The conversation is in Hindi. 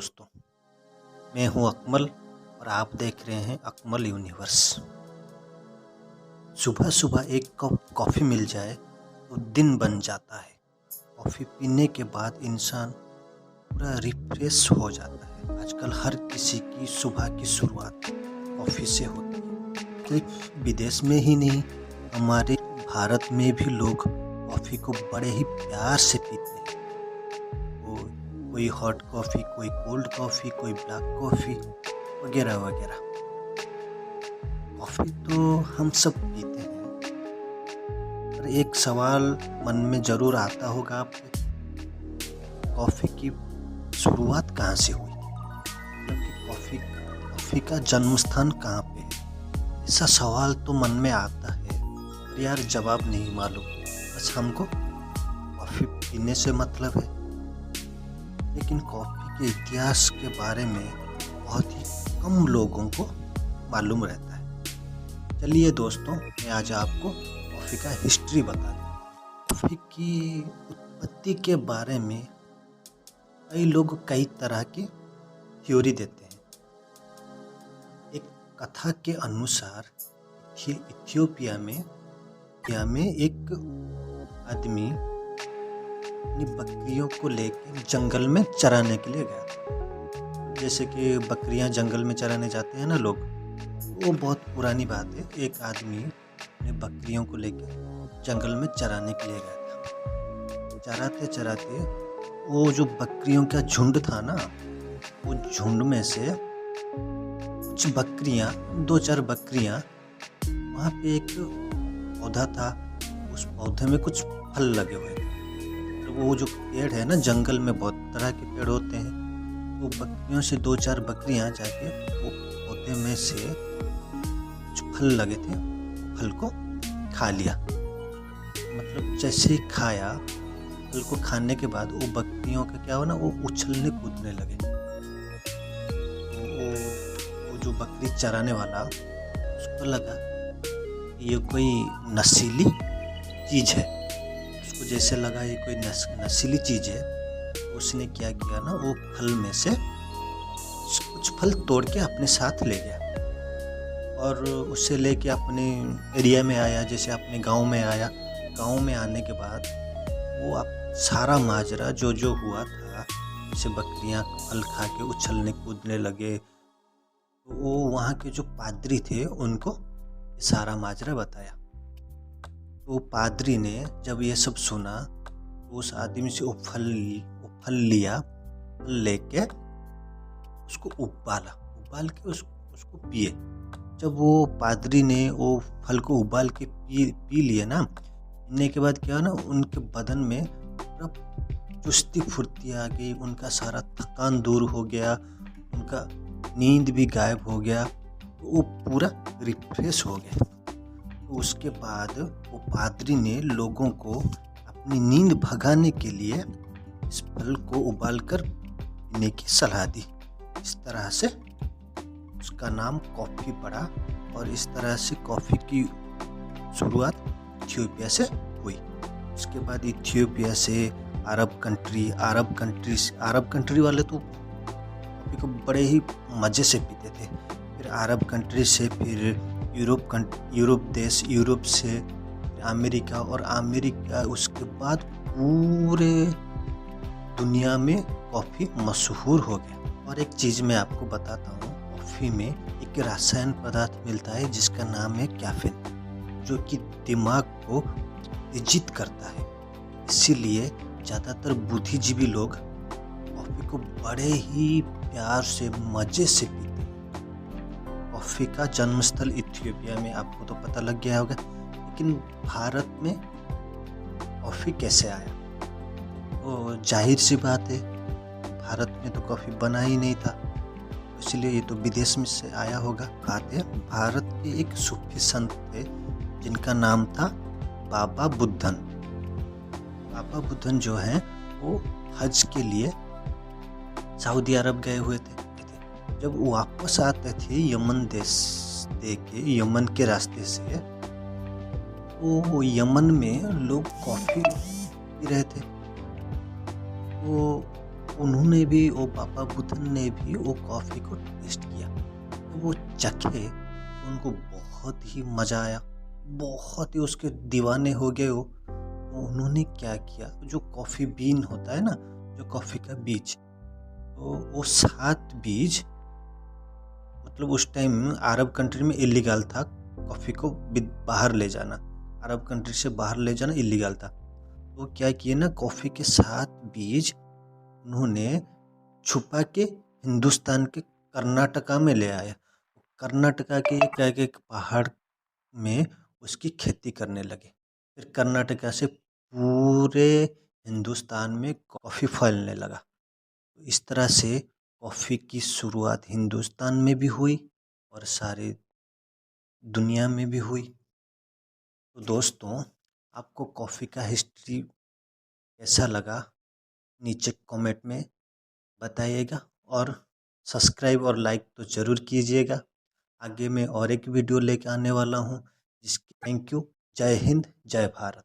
दोस्तों, मैं हूं अकमल और आप देख रहे हैं अकमल यूनिवर्स। सुबह सुबह एक कप कॉफ़ी मिल जाए तो दिन बन जाता है। कॉफ़ी पीने के बाद इंसान पूरा रिफ्रेश हो जाता है। आजकल हर किसी की सुबह की शुरुआत कॉफ़ी से होती है। सिर्फ विदेश में ही नहीं, हमारे भारत में भी लोग कॉफ़ी को बड़े ही प्यार से पीते हैं। कोई हॉट कॉफ़ी, कोई कोल्ड कॉफ़ी, कोई ब्लैक कॉफ़ी वगैरह वगैरह। कॉफ़ी तो हम सब पीते हैं, पर एक सवाल मन में ज़रूर आता होगा आपके, कॉफ़ी की शुरुआत कहाँ से हुई? मतलब कि कॉफ़ी का जन्म स्थान कहाँ पे है? ऐसा सवाल तो मन में आता है, पर यार जवाब नहीं मालूम। बस हमको कॉफ़ी पीने से मतलब है। लेकिन कॉफ़ी के इतिहास के बारे में बहुत ही कम लोगों को मालूम रहता है। चलिए दोस्तों, मैं आज आपको कॉफ़ी का हिस्ट्री बता दूँ। कॉफ़ी की उत्पत्ति के बारे में कई लोग कई तरह की थ्योरी देते हैं। एक कथा के अनुसार इथियोपिया में एक आदमी अपनी बकरियों को लेकर जंगल में चराने के लिए गया। जैसे कि बकरियां जंगल में चराने जाते हैं ना लोग, वो बहुत पुरानी बात है। एक आदमी अपने बकरियों को लेकर जंगल में चराने के लिए गया था। चराते चराते वो जो बकरियों का झुंड था ना, वो झुंड में से कुछ बकरियां, 2-4 बकरियां, वहाँ पे एक पौधा था, उस पौधे में कुछ फल लगे हुए थे। वो जो पेड़ है ना, जंगल में बहुत तरह के पेड़ होते हैं। वो बकरियों से 2-4 बकरियां जाके वो पौधे में से कुछ फल लगे थे, फल को खा लिया। मतलब जैसे ही खाया, फल को खाने के बाद वो बकरियों का क्या हुआ ना, वो उछलने कूदने लगे। वो जो बकरी चराने वाला, उसको लगा ये कोई नशीली चीज़ है। उसको जैसे लगा ये कोई नशीली चीज़ है, उसने क्या किया ना, वो फल में से कुछ फल तोड़ के अपने साथ ले गया और उसे लेके अपने एरिया में आया, जैसे अपने गांव में आया। गांव में आने के बाद वो सारा माजरा जो हुआ था, जैसे बकरियां फल खा के उछलने कूदने लगे, तो वो वहाँ के जो पादरी थे उनको सारा माजरा बताया। तो पादरी ने जब ये सब सुना तो उस आदमी से वो फल लिया, फल लेके उसको उबाल के उसको पिए। जब वो पादरी ने वो फल को उबाल के पी लिए ना, पीने के बाद क्या ना, उनके बदन में पूरा चुस्ती फुर्ती आ गई, उनका सारा थकान दूर हो गया, उनका नींद भी गायब हो गया, तो वो पूरा रिफ्रेश हो गया। उसके बाद वो पादरी ने लोगों को अपनी नींद भगाने के लिए इस फल को उबालकर पीने की सलाह दी। इस तरह से उसका नाम कॉफ़ी पड़ा और इस तरह से कॉफ़ी की शुरुआत इथियोपिया से हुई। उसके बाद इथियोपिया से अरब कंट्री वाले तो कॉफ़ी को बड़े ही मज़े से पीते थे। फिर अरब कंट्री से फिर यूरोप से अमेरिका, और अमेरिका उसके बाद पूरे दुनिया में कॉफ़ी मशहूर हो गया। और एक चीज़ मैं आपको बताता हूँ, कॉफ़ी में एक रासायन पदार्थ मिलता है जिसका नाम है कैफीन, जो कि दिमाग को उत्तेजित करता है। इसीलिए ज़्यादातर बुद्धिजीवी लोग कॉफ़ी को बड़े ही प्यार से, मज़े से पीते हैं। कॉफ़ी का जन्मस्थल इथियोपिया में आपको तो पता लग गया होगा, लेकिन भारत में कॉफ़ी कैसे आया? तो जाहिर सी बात है, भारत में तो कॉफ़ी बना ही नहीं था, इसलिए ये तो विदेश में से आया होगा। बात है, भारत के एक सूफी संत थे जिनका नाम था बाबा बुद्धन। बाबा बुद्धन जो हैं वो हज के लिए सऊदी अरब गए हुए थे। जब वो वापस आते थे यमन के रास्ते से, तो यमन में लोग कॉफ़ी पी रहे थे। तो उन्होंने भी, वो पापा बुधन ने भी वो कॉफ़ी को टेस्ट किया। तो वो चखे तो उनको बहुत ही मज़ा आया, बहुत ही उसके दीवाने हो गए वो। तो उन्होंने क्या किया, जो कॉफ़ी बीन होता है ना, जो कॉफ़ी का बीज, तो वो 7 बीज, मतलब उस टाइम अरब कंट्री में इलीगल था कॉफ़ी को बाहर ले जाना, अरब कंट्री से बाहर ले जाना इलीगल था। तो क्या किए ना, कॉफ़ी के 7 बीज उन्होंने छुपा के हिंदुस्तान के कर्नाटका में ले आया। कर्नाटका के एक पहाड़ में उसकी खेती करने लगे। फिर कर्नाटका से पूरे हिंदुस्तान में कॉफ़ी फैलने लगा। इस तरह से कॉफ़ी की शुरुआत हिंदुस्तान में भी हुई और सारी दुनिया में भी हुई। तो दोस्तों, आपको कॉफ़ी का हिस्ट्री कैसा लगा, नीचे कमेंट में बताइएगा और सब्सक्राइब और लाइक तो ज़रूर कीजिएगा। आगे मैं और एक वीडियो लेके आने वाला हूँ। जिसकी थैंक यू। जय हिंद, जय भारत।